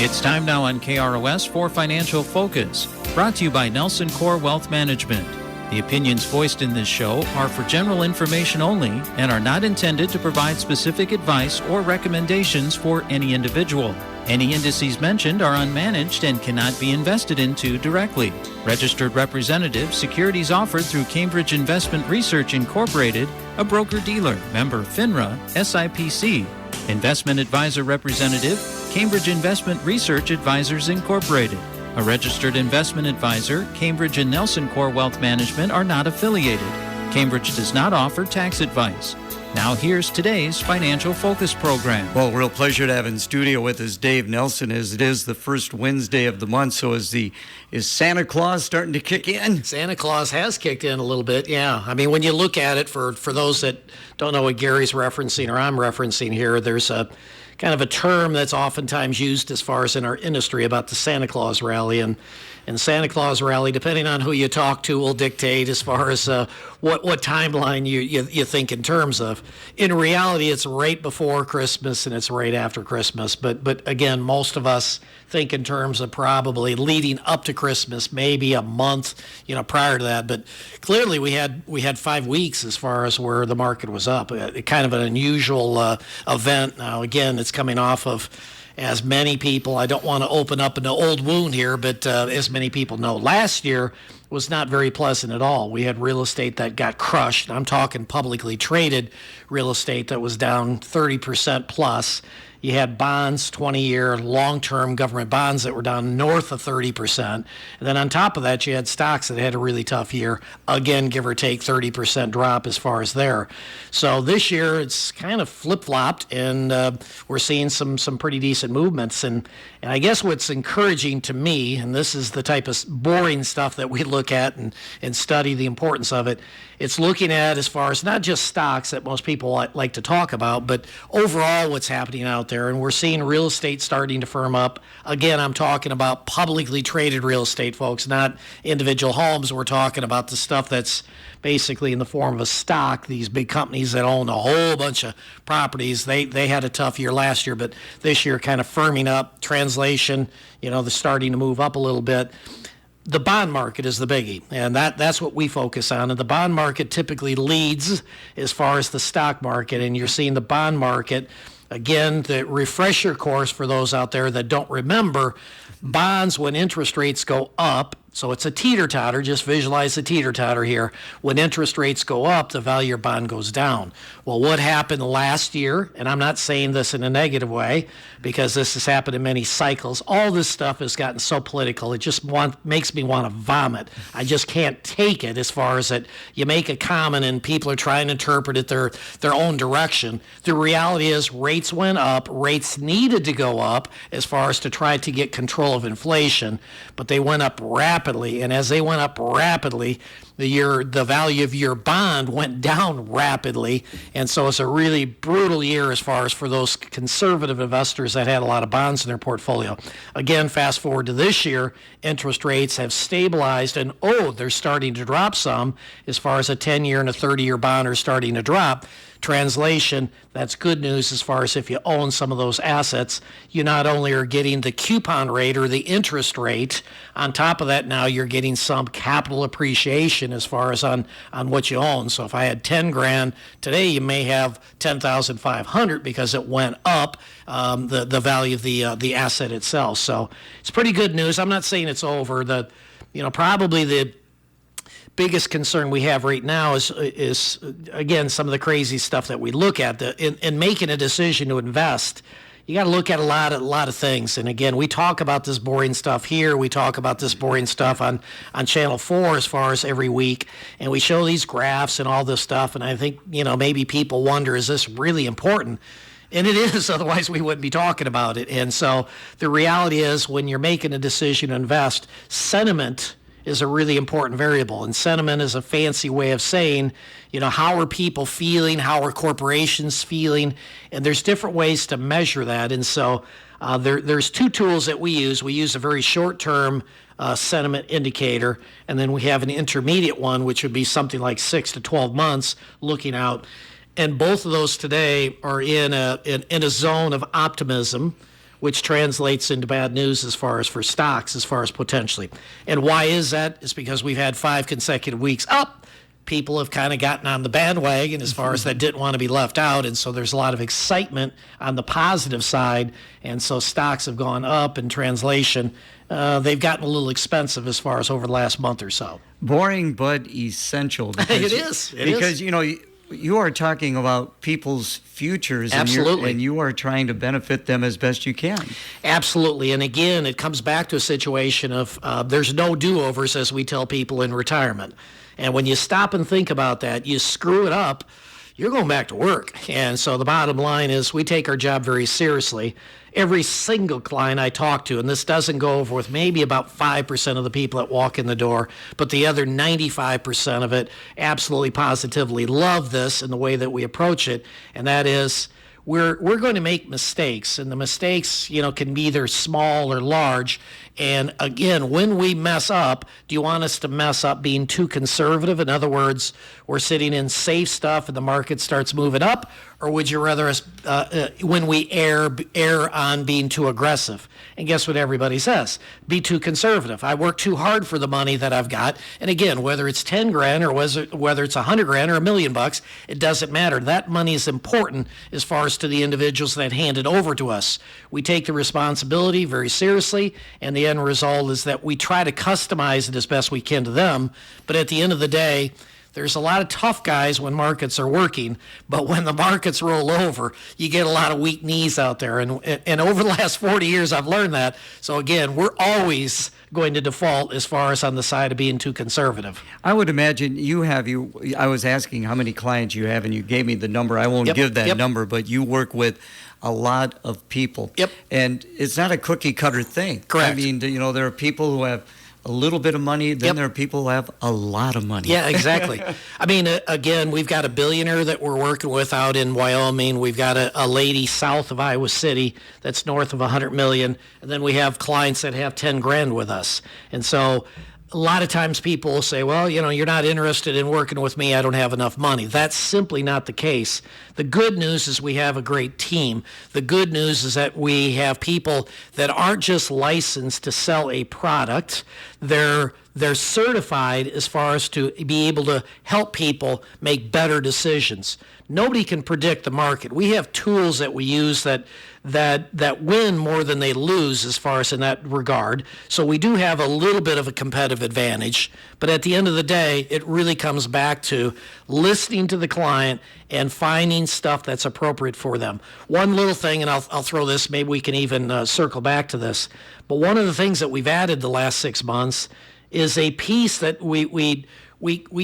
It's time now on KROS for Financial Focus, brought to you by Nelson Core Wealth Management. The opinions voiced in this show are for general information only and are not intended to provide specific advice or recommendations for any individual. Any indices mentioned are unmanaged and cannot be invested into directly. Registered representative, securities offered through Cambridge Investment Research Incorporated, a broker-dealer, member FINRA, SIPC. Investment advisor representative, Cambridge Investment Research Advisors Incorporated. A registered investment advisor, Cambridge and Nelson Core Wealth Management are not affiliated. Cambridge does not offer tax advice. Now here's today's Financial Focus program. Well, real pleasure to have in studio with us Dave Nelson, as it is the first Wednesday of the month. So is Santa Claus starting to kick in? Santa Claus has kicked in a little bit, yeah. I mean, when you look at it, for those that don't know what Gary's referencing or I'm referencing here, there's a kind of a term that's oftentimes used as far as in our industry about the Santa Claus rally. And Santa Claus rally, depending on who you talk to, will dictate as far as what timeline you think in terms of. In reality, it's right before Christmas and it's right after Christmas. But again, most of us think in terms of probably leading up to Christmas, maybe a month, prior to that. But clearly, we had 5 weeks as far as where the market was up. Kind of an unusual event. Now, again, it's coming off of, as many people, I don't want to open up an old wound here, but as many people know, last year was not very pleasant at all. We had real estate that got crushed. I'm talking publicly traded real estate that was down 30% plus. You had bonds, 20-year long-term government bonds that were down north of 30%. And then on top of that, you had stocks that had a really tough year. Again, give or take 30% drop as far as there. So this year, it's kind of flip-flopped, and we're seeing some pretty decent movements. And I guess what's encouraging to me, and this is the type of boring stuff that we look at and study the importance of it, it's looking at as far as not just stocks that most people like to talk about, but overall what's happening out there. And we're seeing real estate starting to firm up. Again, I'm talking about publicly traded real estate, folks, not individual homes. We're talking about the stuff that's basically in the form of a stock. These big companies that own a whole bunch of properties, they had a tough year last year, but this year kind of firming up. Translation, they're starting to move up a little bit. The bond market is the biggie, and that's what we focus on. And the bond market typically leads as far as the stock market, and you're seeing the bond market, again, the refresher course for those out there that don't remember, bonds, when interest rates go up, so it's a teeter-totter, just visualize the teeter-totter here. When interest rates go up, the value of your bond goes down. Well, what happened last year, and I'm not saying this in a negative way, because this has happened in many cycles, all this stuff has gotten so political, it just makes me want to vomit. I just can't take it as far as that you make a comment and people are trying to interpret it their own direction. The reality is rates went up, rates needed to go up as far as to try to get control of inflation, but they went up rapidly, and as they went up rapidly, the value of your bond went down rapidly, and so it's a really brutal year as far as for those conservative investors that had a lot of bonds in their portfolio. Again, fast forward to this year, interest rates have stabilized, and they're starting to drop some as far as a 10-year and a 30-year bond are starting to drop. Translation, that's good news as far as if you own some of those assets. You not only are getting the coupon rate or the interest rate, on top of that now you're getting some capital appreciation as far as on what you own. So if I had 10 grand today, you may have 10,500 because it went up, the value of the asset itself. So it's pretty good news. I'm not saying it's over. Probably the biggest concern we have right now is again some of the crazy stuff that we look at. In making a decision to invest, you got to look at a lot of things. And again, we talk about this boring stuff here. We talk about this boring stuff on Channel 4 as far as every week, and we show these graphs and all this stuff. And I think maybe people wonder, is this really important? And it is, otherwise we wouldn't be talking about it. And so the reality is, when you're making a decision to invest, sentiment is a really important variable. And sentiment is a fancy way of saying, how are people feeling? How are corporations feeling? And there's different ways to measure that. And so there's two tools that we use. We use a very short-term sentiment indicator, and then we have an intermediate one, which would be something like 6 to 12 months looking out. And both of those today are in a zone of optimism, which translates into bad news as far as for stocks, as far as potentially. And why is that? It's because we've had 5 consecutive weeks up. People have kind of gotten on the bandwagon as far as that didn't want to be left out. And so there's a lot of excitement on the positive side. And so stocks have gone up in translation. They've gotten a little expensive as far as over the last month or so. Boring but essential. It is. Because, you know, you are talking about people's futures. Absolutely. And you are trying to benefit them as best you can. Absolutely. And again, it comes back to a situation of there's no do-overs, as we tell people in retirement. And when you stop and think about that, you screw it up, you're going back to work. And so the bottom line is we take our job very seriously. Every single client I talk to, and this doesn't go over with maybe about 5% of the people that walk in the door, but the other 95% of it absolutely positively love this and the way that we approach it. And that is we're going to make mistakes, and the mistakes, you know, can be either small or large. And again, when we mess up, do you want us to mess up being too conservative? In other words, we're sitting in safe stuff and the market starts moving up, or would you rather us, when we err on being too aggressive? And guess what everybody says? Be too conservative. I work too hard for the money that I've got. And again, whether it's 10 grand or whether it's 100 grand or $1 million, it doesn't matter. That money is important as far as to the individuals that hand it over to us. We take the responsibility very seriously, and the end result is that we try to customize it as best we can to them. But at the end of the day, there's a lot of tough guys when markets are working, but when the markets roll over, you get a lot of weak knees out there. And over the last 40 years, I've learned that. So again, we're always going to default as far as on the side of being too conservative. I would imagine I was asking how many clients you have, and you gave me the number. I won't give that number, but you work with a lot of people. Yep. And it's not a cookie cutter thing. Correct. I mean, you know, there are people who have a little bit of money, then there are people who have a lot of money. Yeah, exactly. I mean, again, we've got a billionaire that we're working with out in Wyoming. We've got a lady south of Iowa City that's north of 100 million. And then we have clients that have 10 grand with us. And so a lot of times people will say, well, you know, you're not interested in working with me. I don't have enough money. That's simply not the case. The good news is we have a great team. The good news is that we have people that aren't just licensed to sell a product. They're certified as far as to be able to help people make better decisions. Nobody can predict the market. We have tools that we use that win more than they lose as far as in that regard. So we do have a little bit of a competitive advantage. But at the end of the day, it really comes back to listening to the client and finding stuff that's appropriate for them. One little thing, and I'll throw this, maybe we can even circle back to this, but one of the things that we've added the last 6 months is a piece that we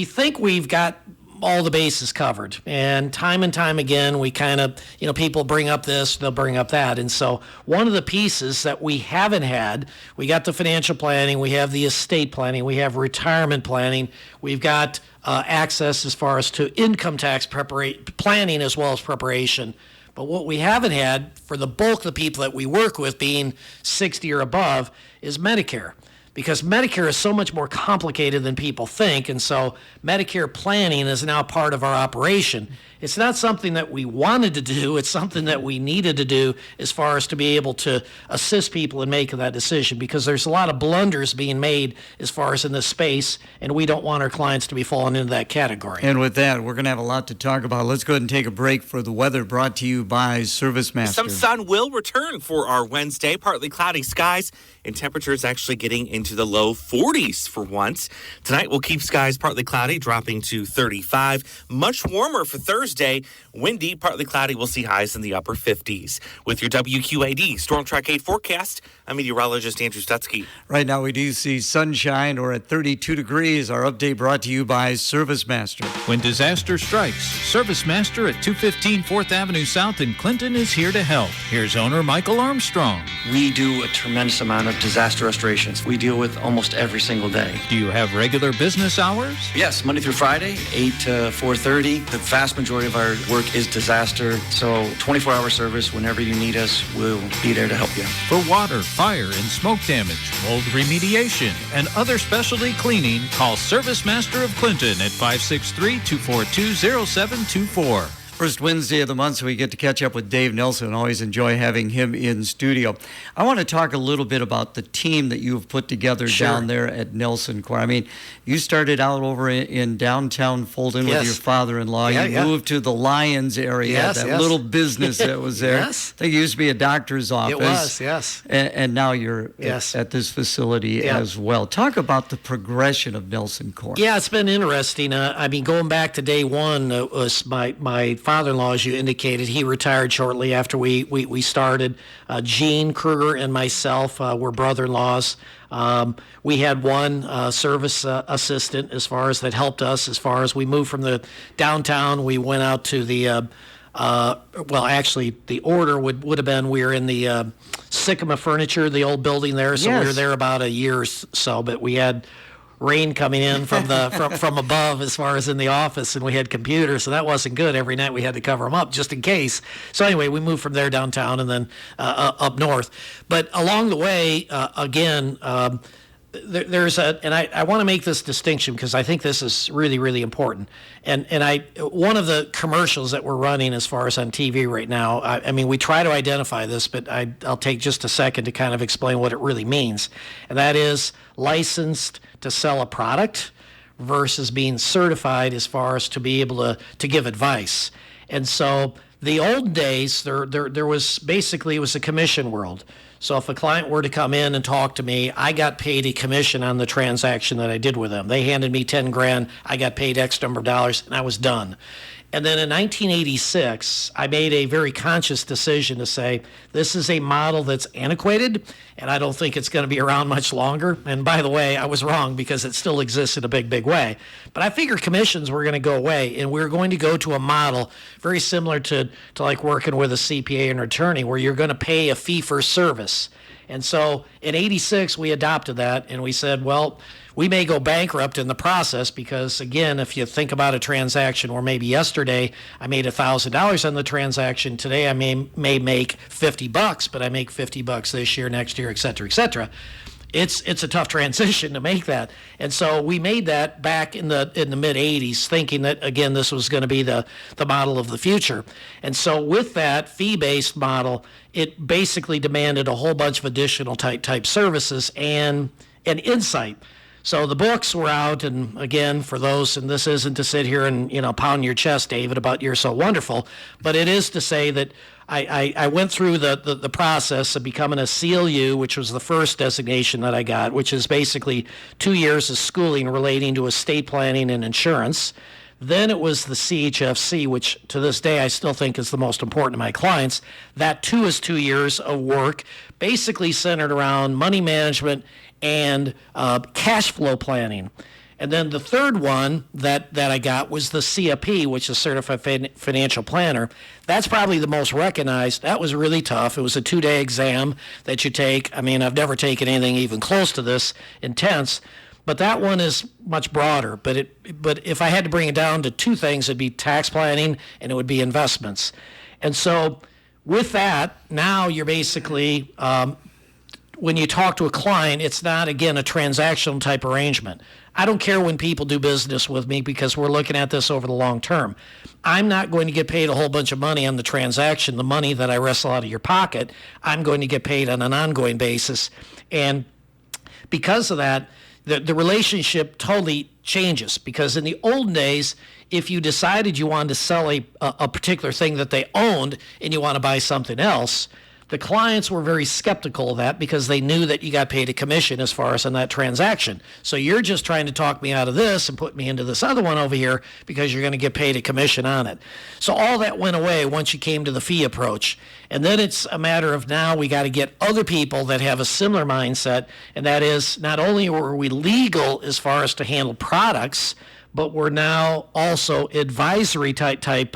think we've got all the bases covered. And time again, we kind of, you know, people bring up this, they'll bring up that. And so one of the pieces that we haven't had, we got the financial planning, we have the estate planning, we have retirement planning, we've got access as far as to income tax planning as well as preparation. But what we haven't had for the bulk of the people that we work with being 60 or above is Medicare. Because Medicare is so much more complicated than people think, and so Medicare planning is now part of our operation. It's not something that we wanted to do, it's something that we needed to do as far as to be able to assist people in making that decision, because there's a lot of blunders being made as far as in this space, and we don't want our clients to be falling into that category. And with that, we're going to have a lot to talk about. Let's go ahead and take a break for the weather, brought to you by ServiceMaster. Some sun will return for our Wednesday, partly cloudy skies, and temperatures actually getting into the low 40s for once. Tonight we'll keep skies partly cloudy, dropping to 35. Much warmer for Thursday. Windy, partly cloudy. We'll see highs in the upper 50s. With your WQAD Storm Track 8 forecast, I'm meteorologist Andrew Stutzky. Right now we do see sunshine, or at 32 degrees. Our update brought to you by ServiceMaster. When disaster strikes, ServiceMaster at 215 4th Avenue South in Clinton is here to help. Here's owner Michael Armstrong. We do a tremendous amount of disaster restorations. We deal with almost every single day. Do you have regular business hours? Yes, Monday through Friday, 8 to 4:30. The vast majority of our work is disaster, so 24-hour service. Whenever you need us, we'll be there to help you. For water, fire, and smoke damage, mold remediation, and other specialty cleaning, call ServiceMaster of Clinton at 563-242-0724. First Wednesday of the month, so we get to catch up with Dave Nelson. Always enjoy having him in studio. I want to talk a little bit about the team that you've put together down there at Nelson Corp. I mean, you started out over in downtown Fulton with your father-in-law. You moved to the Lions area, little business that was there. I think it used to be a doctor's office. It was, yes. And now you're at this facility as well. Talk about the progression of Nelson Corp. Yeah, it's been interesting. I mean, going back to day one, was my father-in-law, as you indicated. He retired shortly after we started. Gene Kruger and myself were brother-in-laws. We had one service assistant as far as that helped us as far as we moved from the downtown. We went out to the actually, the order would have been we were in the Sycamore Furniture, the old building there. So we were there about a year or so, but we had rain coming in from from above as far as in the office, and we had computers, so that wasn't good. Every night we had to cover them up just in case. So anyway, we moved from there downtown and then up north. But along the way, there's and I want to make this distinction because I think this is really, really important. And one of the commercials that we're running as far as on TV right now, I mean, we try to identify this, but I'll take just a second to kind of explain what it really means. And that is licensed to sell a product versus being certified as far as to be able to give advice. And so the old days, there was basically, it was a commission world. So if a client were to come in and talk to me, I got paid a commission on the transaction that I did with them. They handed me $10,000, I got paid X number of dollars, and I was done. And then in 1986, I made a very conscious decision to say, this is a model that's antiquated, and I don't think it's going to be around much longer. And by the way, I was wrong because it still exists in a big, big way. But I figured commissions were going to go away, and we're going to go to a model very similar to like working with a CPA and attorney, where you're going to pay a fee for service. And so in 86, we adopted that, and we said, well, we may go bankrupt in the process because, again, if you think about a transaction where maybe yesterday I made $1,000 on the transaction, today I may make $50, but I make $50 this year, next year, et cetera, et cetera. It's a tough transition to make that. And so we made that back in the mid-'80s, thinking that, again, this was going to be the model of the future. And so with that fee-based model, it basically demanded a whole bunch of additional type services and insight. So the books were out, and again, for those, and this isn't to sit here and pound your chest, David, about you're so wonderful, but it is to say that I went through the process of becoming a CLU, which was the first designation that I got, which is basically 2 years of schooling relating to estate planning and insurance. Then it was the CHFC, which to this day I still think is the most important to my clients. That too is 2 years of work, basically centered around money management and cash flow planning. And then the third one that I got was the CFP, which is Certified Financial Planner. That's probably the most recognized. That was really tough. It was a 2-day exam that you take. I mean, I've never taken anything even close to this intense, but that one is much broader. But if I had to bring it down to two things, it'd be tax planning and it would be investments. And so with that, now you're basically when you talk to a client, it's not, again, a transactional type arrangement. I don't care when people do business with me because we're looking at this over the long term. I'm not going to get paid a whole bunch of money on the transaction, the money that I wrestle out of your pocket. I'm going to get paid on an ongoing basis. And because of that, the relationship totally changes, because in the old days, if you decided you wanted to sell a particular thing that they owned and you want to buy something else, the clients were very skeptical of that because they knew that you got paid a commission as far as on that transaction. So you're just trying to talk me out of this and put me into this other one over here because you're going to get paid a commission on it. So all that went away once you came to the fee approach. And then it's a matter of now we got to get other people that have a similar mindset, and that is not only were we legal as far as to handle products, but we're now also advisory type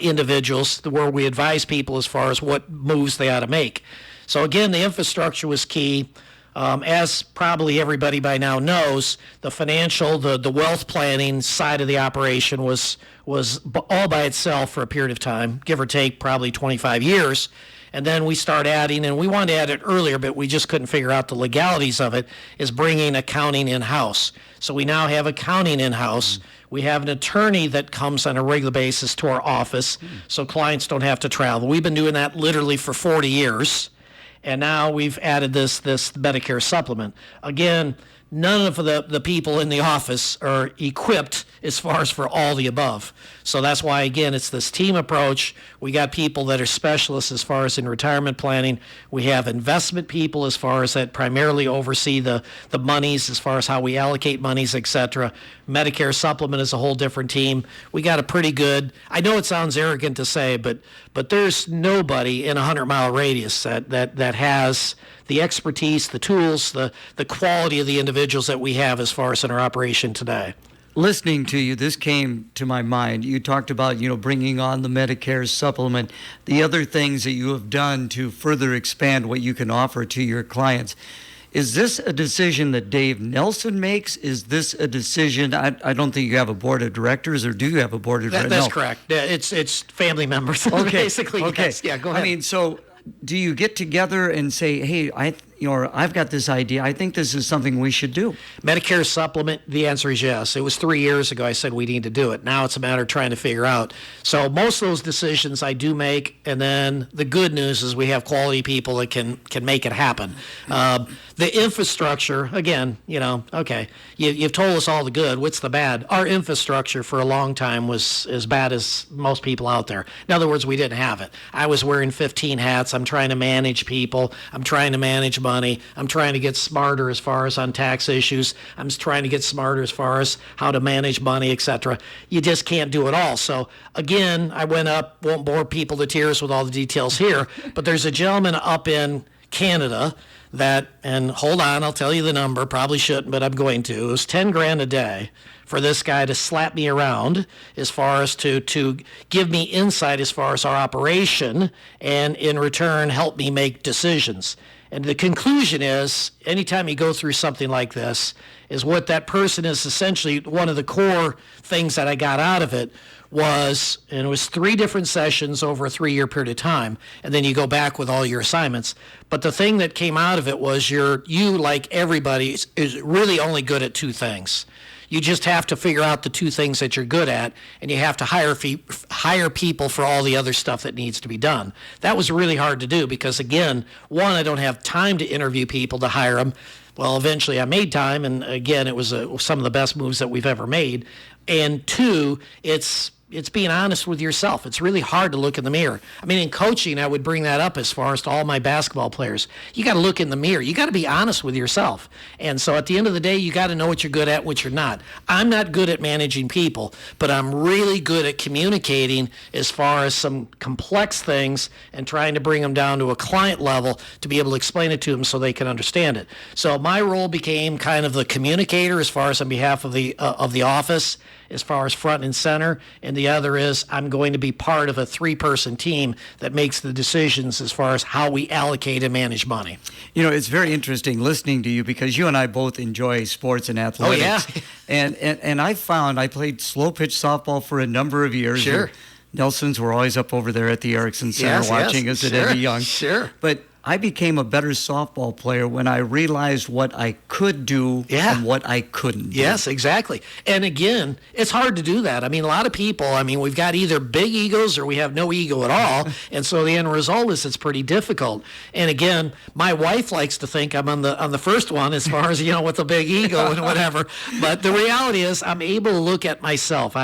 individuals where we advise people as far as what moves they ought to make. So again, the infrastructure was key. As probably everybody by now knows, the financial, the wealth planning side of the operation was all by itself for a period of time, give or take probably 25 years. And then we start adding, and we wanted to add it earlier, but we just couldn't figure out the legalities of it, is bringing accounting in-house. So we now have accounting in-house, We have an attorney that comes on a regular basis to our office, so clients don't have to travel. We've been doing that literally for 40 years, and now we've added this Medicare supplement. Again, none of the people in the office are equipped as far as for all the above. So that's why, again, it's this team approach. We got people that are specialists as far as in retirement planning. We have investment people as far as that primarily oversee the monies as far as how we allocate monies, et cetera. Medicare supplement is a whole different team. We got a pretty good, I know it sounds arrogant to say, but there's nobody in a 100-mile radius that has the expertise, the tools, the quality of the individuals that we have as far as in our operation today. Listening to you, this came to my mind. You talked about, bringing on the Medicare supplement, the other things that you have done to further expand what you can offer to your clients. Is this a decision that Dave Nelson makes? Is this a decision, I don't think you have a board of directors, or do you have a board of directors? That's correct. Yeah, it's family members. Okay. Basically, okay. Yes. Yeah, go ahead. I mean, so do you get together and say, hey, I've got this idea. I think this is something we should do? Medicare supplement, the answer is yes. It was 3 years ago I said we need to do it. Now it's a matter of trying to figure out. So most of those decisions I do make, and then the good news is we have quality people that can make it happen. The infrastructure, again, okay, you've told us all the good. What's the bad? Our infrastructure for a long time was as bad as most people out there. In other words, we didn't have it. I was wearing 15 hats. I'm trying to manage people. I'm trying to manage money. I'm trying to get smarter as far as on tax issues. I'm trying to get smarter as far as how to manage money, etc. You just can't do it all. So again, I went up, won't bore people to tears with all the details here, but there's a gentleman up in Canada and hold on, I'll tell you the number, probably shouldn't, but I'm going to. It was $10,000 a day for this guy to slap me around as far as to give me insight as far as our operation, and in return help me make decisions. And the conclusion is, anytime you go through something like this, is what that person is essentially, one of the core things that I got out of it was, and it was 3 different sessions over a 3-year period of time, and then you go back with all your assignments. But the thing that came out of it was you, like everybody, is really only good at 2 things. You just have to figure out the 2 things that you're good at, and you have to hire people for all the other stuff that needs to be done. That was really hard to do because, again, one, I don't have time to interview people to hire them. Well, eventually I made time, and again, it was some of the best moves that we've ever made. And 2, it's being honest with yourself. It's really hard to look in the mirror. I mean, in coaching, I would bring that up as far as to all my basketball players. You got to look in the mirror. You got to be honest with yourself. And so at the end of the day, you got to know what you're good at, what you're not. I'm not good at managing people, but I'm really good at communicating as far as some complex things and trying to bring them down to a client level to be able to explain it to them so they can understand it. So my role became kind of the communicator as far as on behalf of the office, as far as front and center, and the other is I'm going to be part of a 3-person team that makes the decisions as far as how we allocate and manage money. It's very interesting listening to you because you and I both enjoy sports and athletics. Oh, yeah. and I found I played slow pitch softball for a number of years. Sure. Nelsons were always up over there at the Erickson Center watching us at Eddie Young. Sure. But I became a better softball player when I realized what I could do and what I couldn't do. Yes, exactly. And again, it's hard to do that. I mean, a lot of people, we've got either big egos or we have no ego at all. And so the end result is it's pretty difficult. And again, my wife likes to think I'm on the first one as far as, with the big ego and whatever. But the reality is I'm able to look at myself.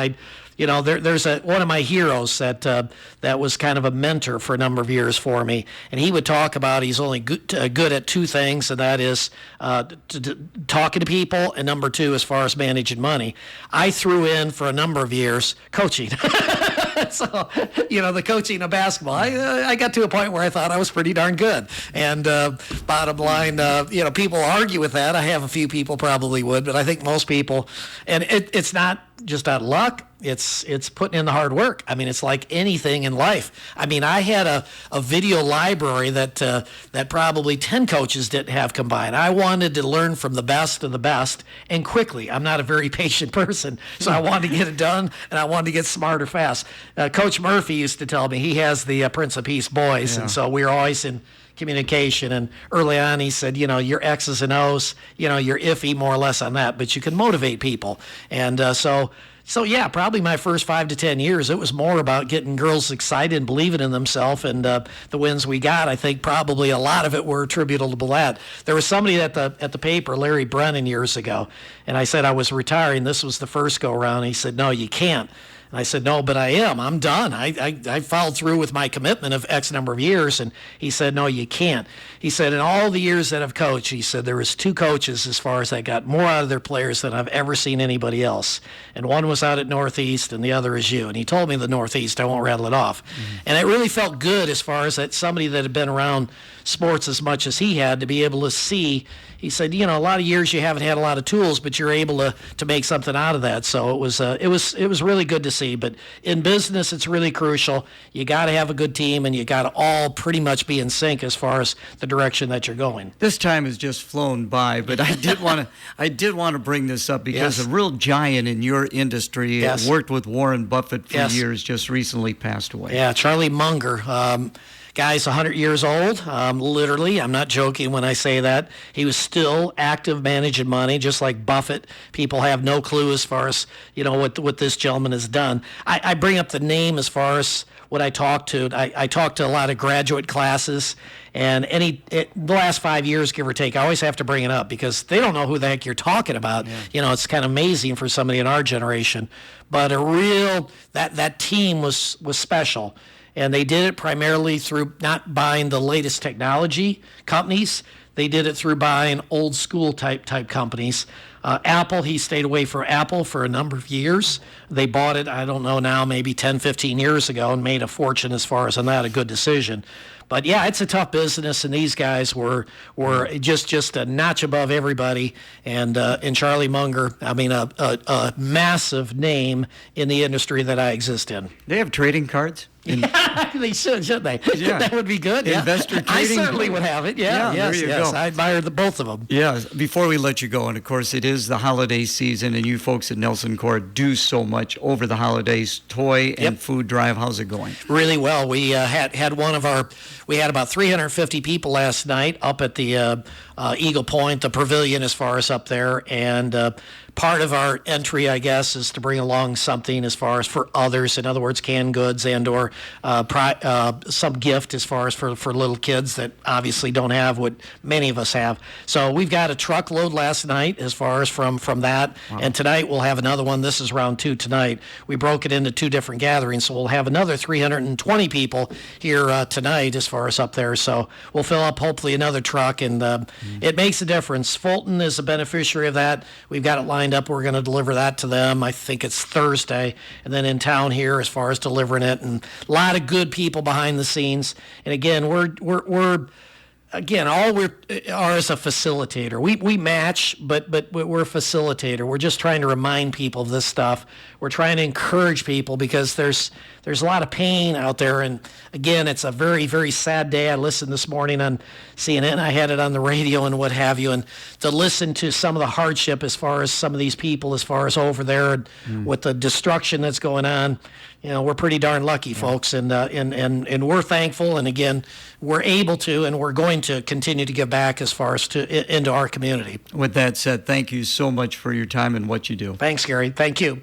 There's one of my heroes that was kind of a mentor for a number of years for me, and he would talk about he's only good at 2 things, and that is talking to people, and number 2, as far as managing money. I threw in for a number of years coaching. So, the coaching of basketball, I got to a point where I thought I was pretty darn good. And bottom line, people argue with that. I have a few people probably would, but I think most people, and it's not just out of luck. It's putting in the hard work. I mean, it's like anything in life. I mean, I had a video library that probably 10 coaches didn't have combined. I wanted to learn from the best of the best and quickly. I'm not a very patient person, so I wanted to get it done, and I wanted to get smarter fast. Coach Murphy used to tell me he has the Prince of Peace boys, and so we were always in communication, and early on he said, your X's and O's, you're iffy more or less on that, but you can motivate people. And so So, yeah, probably my first 5 to 10 years, it was more about getting girls excited and believing in themselves. And the wins we got, I think probably a lot of it were attributable to that. There was somebody at the paper, Larry Brennan, years ago, and I said I was retiring. This was the first go-around. He said, no, you can't. And I said, no, but I am. I'm done. I followed through with my commitment of X number of years. And he said, no, you can't. He said, in all the years that I've coached, he said, there was 2 coaches as far as that got more out of their players than I've ever seen anybody else. And one was out at Northeast and the other is you. And he told me the Northeast. I won't rattle it off. Mm-hmm. And it really felt good as far as that somebody that had been around sports as much as he had to be able to see. He said, a lot of years you haven't had a lot of tools, but you're able to make something out of that. So it was really good to see. But in business, it's really crucial. You got to have a good team, and you got to all pretty much be in sync as far as the direction that you're going. This time has just flown by, but I did want to bring this up because Yes. a real giant in your industry, Yes. worked with Warren Buffett for Yes. years, just recently passed away. Yeah, Charlie Munger. Guy's 100 years old, literally. I'm not joking when I say that. He was still active managing money, just like Buffett. People have no clue as far as, what this gentleman has done. I bring up the name as far as what I talk to. I talk to a lot of graduate classes, and the last 5 years, give or take, I always have to bring it up because they don't know who the heck you're talking about. Yeah. It's kind of amazing for somebody in our generation. But that team was special. And they did it primarily through not buying the latest technology companies. They did it through buying old school type companies. Apple, he stayed away from Apple for a number of years. They bought it, I don't know now, maybe 10, 15 years ago and made a fortune as far as on that, a good decision. But yeah, it's a tough business, and these guys were just a notch above everybody. And Charlie Munger, I mean, a massive name in the industry that I exist in. They have trading cards? They shouldn't they? Yeah. That would be good. Yeah. Investor trading. I certainly would have it. Yeah, Yeah, yes, there you yes. go. I admire both of them. Yeah, before we let you go, and of course it is the holiday season, and you folks at Nelson Core do so much over the holidays. Toy and food drive, how's it going? Really well. We had we had about 350 people last night up at the Eagle Point, the pavilion as far as up there, and part of our entry, I guess, is to bring along something as far as for others. In other words, canned goods and or some gift as far as for little kids that obviously don't have what many of us have. So we've got a truckload last night as far as from that. Wow. And tonight we'll have another one. This is round 2 tonight. We broke it into 2 different gatherings, so we'll have another 320 people here tonight as far as up there. So we'll fill up hopefully another truck, and it makes a difference. Fulton is a beneficiary of that. We've got it lined up. We're going to deliver that to them. I think it's Thursday, and then in town here as far as delivering it, and a lot of good people behind the scenes. And again, we're again, all we are is a facilitator. We match, but we're a facilitator. We're just trying to remind people of this stuff. We're trying to encourage people because there's a lot of pain out there. And again, it's a very, very sad day. I listened this morning on CNN. I had it on the radio and what have you. And to listen to some of the hardship as far as some of these people, as far as over there and with the destruction that's going on, we're pretty darn lucky, folks. And we're thankful. And again, we're able to, and we're going to continue to give back as far as into our community. With that said, thank you so much for your time and what you do. Thanks, Gary. Thank you.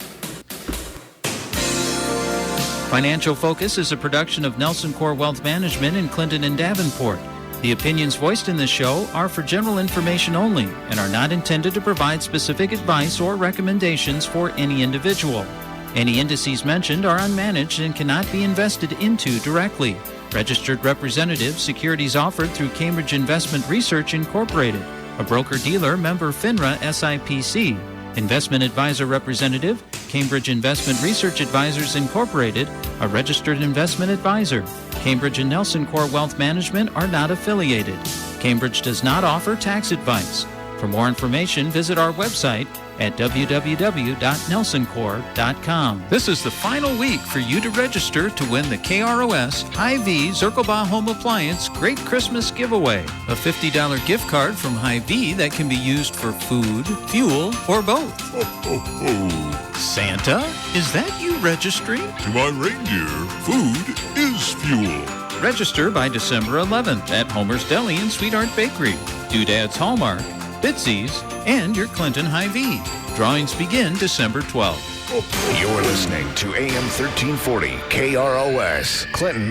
Financial Focus is a production of Nelson Core Wealth Management in Clinton and Davenport. The opinions voiced in this show are for general information only and are not intended to provide specific advice or recommendations for any individual. Any indices mentioned are unmanaged and cannot be invested into directly. Registered representative, securities offered through Cambridge Investment Research Incorporated, a broker-dealer member FINRA SIPC. Investment advisor representative, Cambridge Investment Research Advisors Incorporated, a registered investment advisor. Cambridge and Nelson Core Wealth Management are not affiliated. Cambridge does not offer tax advice. For more information, visit our website at www.nelsoncore.com. This is the final week for you to register to win the KROS Hy-Vee Zirkelbaugh Home Appliance Great Christmas Giveaway, a $50 gift card from Hy-Vee that can be used for food, fuel, or both. Ho, ho, ho. Santa, is that you registering? To my reindeer, food is fuel. Register by December 11th at Homer's Deli and Sweetheart Bakery, Doodad's Hallmark, Bitsy's, and your Clinton Hy-Vee. Drawings begin December 12th. You're listening to AM 1340 KROS, Clinton.